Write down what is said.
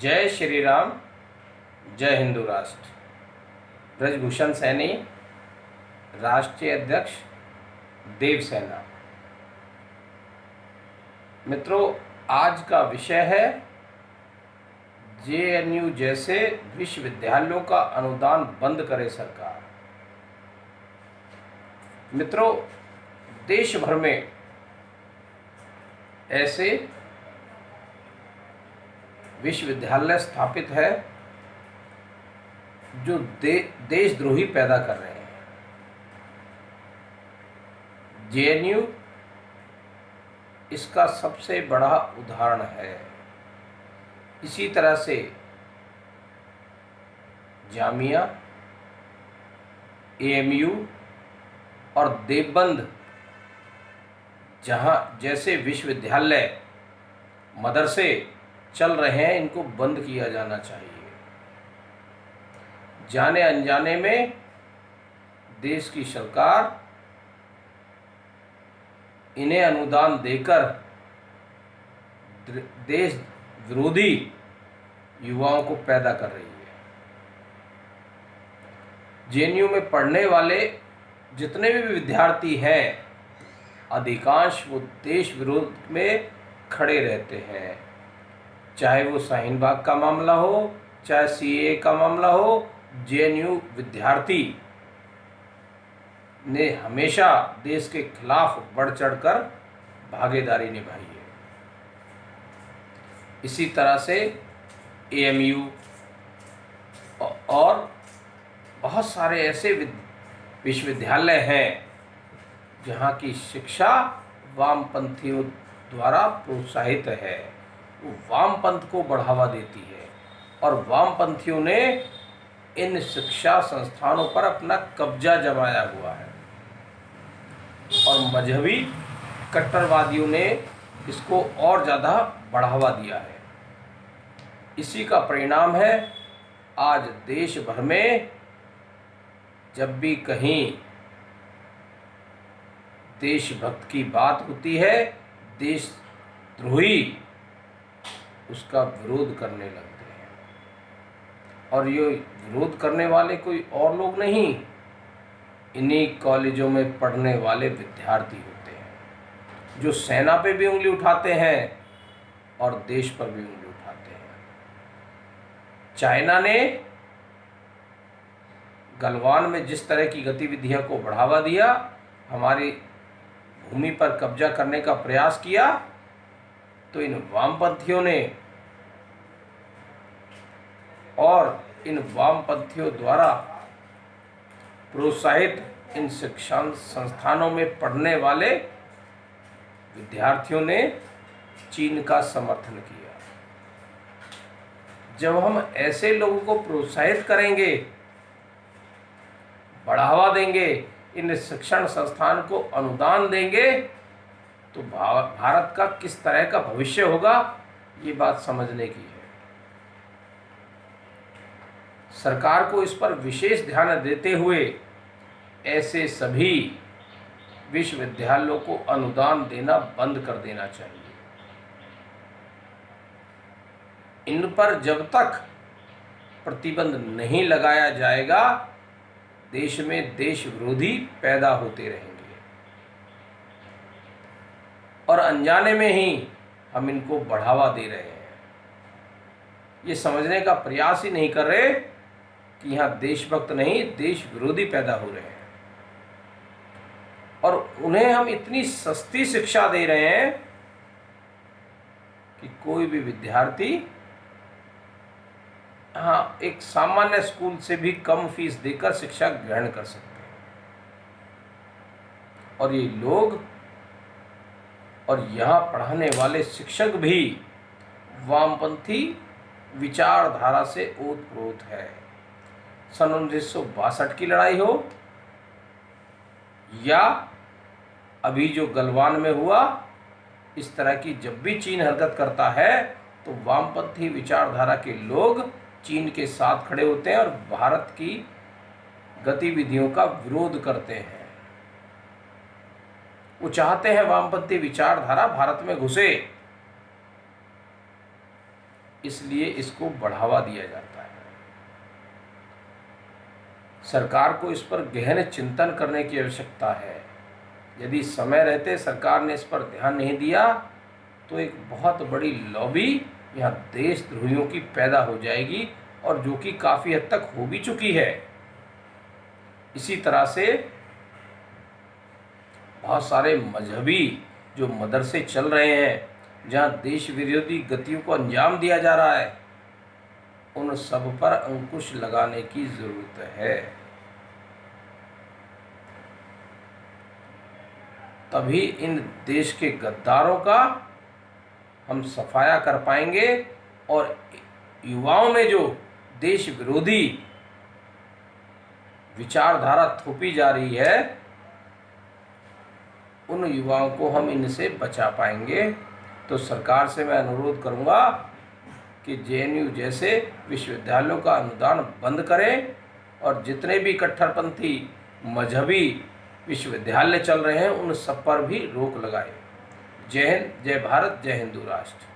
जय श्री राम। जय हिंदू राष्ट्र। ब्रजभूषण सैनी, राष्ट्रीय अध्यक्ष, देवसेना। मित्रों, आज का विषय है जेएनयू जैसे विश्वविद्यालयों का अनुदान बंद करे सरकार। मित्रों, देश भर में ऐसे विश्वविद्यालय स्थापित है जो देशद्रोही पैदा कर रहे हैं। जेएनयू इसका सबसे बड़ा उदाहरण है। इसी तरह से जामिया, एएमयू और देवबंद जैसे विश्वविद्यालय, मदरसे चल रहे हैं, इनको बंद किया जाना चाहिए। जाने अनजाने में देश की सरकार इन्हें अनुदान देकर देश विरोधी युवाओं को पैदा कर रही है। जेएनयू में पढ़ने वाले जितने भी विद्यार्थी हैं, अधिकांश वो देश विरोध में खड़े रहते हैं। चाहे वो शाहीन बाग का मामला हो, चाहे सीएए का मामला हो, जेएनयू विद्यार्थी ने हमेशा देश के खिलाफ बढ़ चढ़कर भागीदारी निभाई है। इसी तरह से एएमयू और बहुत सारे ऐसे विश्वविद्यालय हैं जहाँ की शिक्षा वामपंथियों द्वारा प्रोत्साहित है। वो वामपंथ को बढ़ावा देती है और वामपंथियों ने इन शिक्षा संस्थानों पर अपना कब्जा जमाया हुआ है और मजहबी कट्टरवादियों ने इसको और ज़्यादा बढ़ावा दिया है। इसी का परिणाम है आज देश भर में जब भी कहीं देशभक्त की बात होती है, देशद्रोही उसका विरोध करने लगते हैं। और ये विरोध करने वाले कोई और लोग नहीं, इन्हीं कॉलेजों में पढ़ने वाले विद्यार्थी होते हैं जो सेना पे भी उंगली उठाते हैं और देश पर भी उंगली उठाते हैं। चाइना ने गलवान में जिस तरह की गतिविधियों को बढ़ावा दिया, हमारी भूमि पर कब्जा करने का प्रयास किया, तो इन वामपंथियों ने और इन वामपंथियों द्वारा प्रोत्साहित इन शिक्षा संस्थानों में पढ़ने वाले विद्यार्थियों ने चीन का समर्थन किया। जब हम ऐसे लोगों को प्रोत्साहित करेंगे, बढ़ावा देंगे, इन शिक्षण संस्थान को अनुदान देंगे, तो भारत का किस तरह का भविष्य होगा, ये बात समझने की है। सरकार को इस पर विशेष ध्यान देते हुए ऐसे सभी विश्वविद्यालयों को अनुदान देना बंद कर देना चाहिए। इन पर जब तक प्रतिबंध नहीं लगाया जाएगा, देश में देश विरोधी पैदा होते रहेंगे और अनजाने में ही हम इनको बढ़ावा दे रहे हैं। ये समझने का प्रयास ही नहीं कर रहे कि यहाँ देशभक्त नहीं, देश विरोधी पैदा हो रहे हैं और उन्हें हम इतनी सस्ती शिक्षा दे रहे हैं कि कोई भी विद्यार्थी एक सामान्य स्कूल से भी कम फीस देकर शिक्षा ग्रहण कर सकते हैं। और ये लोग और यहाँ पढ़ाने वाले शिक्षक भी वामपंथी विचारधारा से ओतप्रोत है। सन 1962 की लड़ाई हो या अभी जो गलवान में हुआ, इस तरह की जब भी चीन हरकत करता है तो वामपंथी विचारधारा के लोग चीन के साथ खड़े होते हैं और भारत की गतिविधियों का विरोध करते हैं। वो चाहते हैं वामपंथी विचारधारा भारत में घुसे इसलिए इसको बढ़ावा दिया जाता है। सरकार को इस पर गहन चिंतन करने की आवश्यकता है। यदि समय रहते सरकार ने इस पर ध्यान नहीं दिया तो एक बहुत बड़ी लॉबी यहाँ देशद्रोहियों की पैदा हो जाएगी, और जो कि काफ़ी हद तक हो भी चुकी है। इसी तरह से बहुत सारे मजहबी जो मदरसे चल रहे हैं, जहाँ देश विरोधी गतियों को अंजाम दिया जा रहा है, उन सब पर अंकुश लगाने की ज़रूरत है। तभी इन देश के गद्दारों का हम सफाया कर पाएंगे, और युवाओं में जो देश विरोधी विचारधारा थोपी जा रही है, उन युवाओं को हम इनसे बचा पाएंगे। तो सरकार से मैं अनुरोध करूंगा कि जेएनयू जैसे विश्वविद्यालयों का अनुदान बंद करें, और जितने भी कट्टरपंथी मजहबी विश्वविद्यालय चल रहे हैं उन सब पर भी रोक लगाए। जय हिंद, जय भारत, जय हिंदू राष्ट्र।